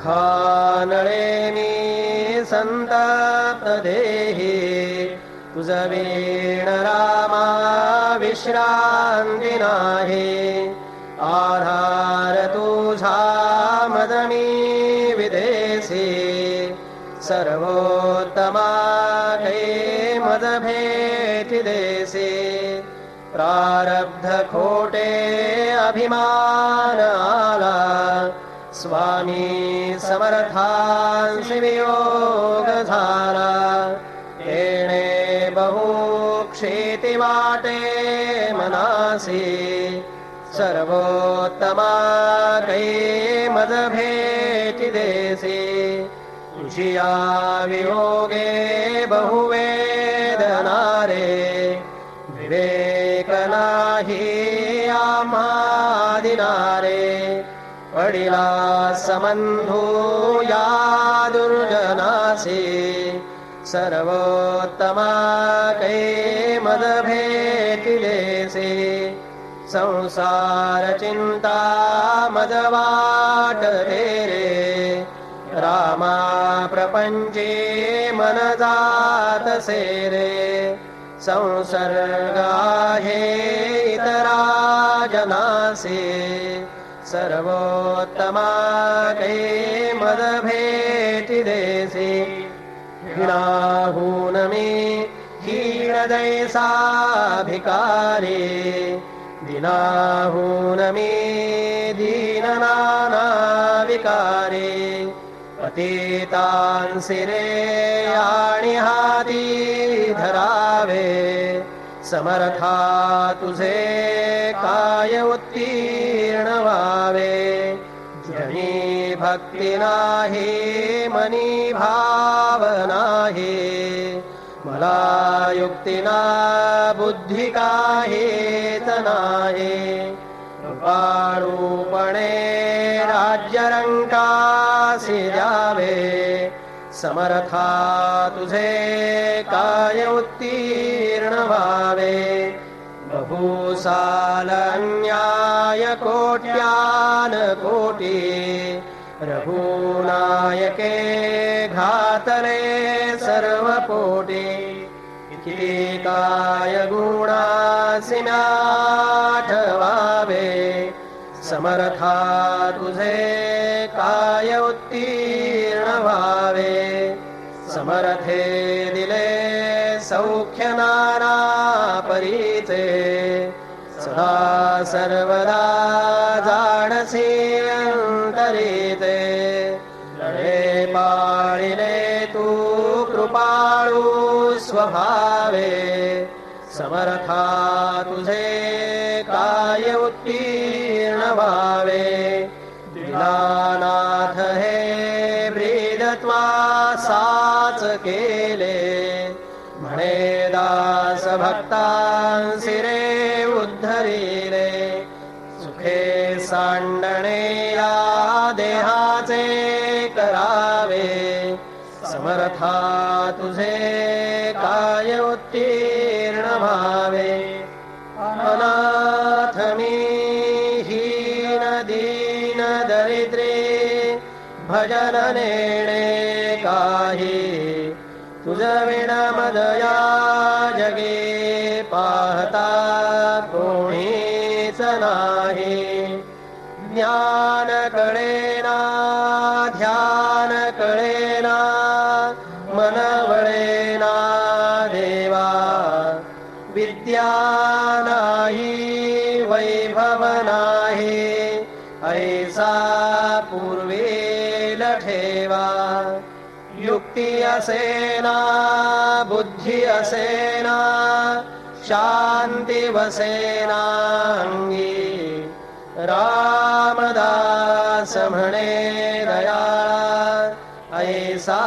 दुःखानळेनी संताप देही तुझ वीण रामा विश्रांती नाही आधार तुझा मदमी विदेशी सर्वोत्तमा कै मद भेटी देसी प्रारब्ध खोटे अभिमान आला स्वामी समर्थांसी वियोग झाला येणे बहु क्षेती वाटे मनासी सर्वोत्तमा कै मद भेटी देसी तुझिया वियोगे बहुवेदना रे विवेक नाही आम्हादिनारे पडिला समंधू या दुर्जनासी सर्वोत्तमा कै मद भेटिलेसी संसार चिंता मद वाट रे रामा प्रपंचे मन जात सेरे संसर्ग आहे इतरा जनासी सर्वोत्तमा कै मद भेटी देसी हिणाहून मी हीन दैसा भिकारी दिनाहून मी दीन नाना विकारी पतितांसी रे आणि हाती धरावे समर्था तुझे काय उत्तीर्ण व्हावे जनी भक्ती नाही मनी भाव नाही मला युक्ती ना बुद्धी काहीच नाही कृपाळूपणे राज्यरंकासी द्यावे समर्था तुझे काय उत्तीर्ण व्हावे बहुसाल अन्याय कोट्यान कोटी रघुनायके घातले सर्व पोटी किती काय गुणासी आठवावे समर्था तुझे काय उत्तीर्ण व्हावे समर्थे दिले सौख्य नाना परीचे सदा सर्वदा जाणसी अंतरीते लढे पाळिले तू कृपाळू स्वभावे समर्था तुझे काय उत्तीर्ण व्हावे दीनानाथ हे ब्रीदत्वा साच केले म्हणे दास भक्तांसी रे उद्धरिले सुखे सांडणे या देहाचे करावे समर्था तुझे काय उत्तीर्ण व्हावे अनाथ मी हीन दीन दरिद्रे भजन नेणे काही तुझ विण मदया जगे पाहता कोणीच नाही ज्ञान कळेना ध्यान कळेना मन वळेना देवा विद्या नाही वैभव नाही ऐसा पूर्वेल ठेवा युक्ती असेना बुद्धी असेना शांती वसेना अंगी रामदास म्हणे दयाळा ऐसा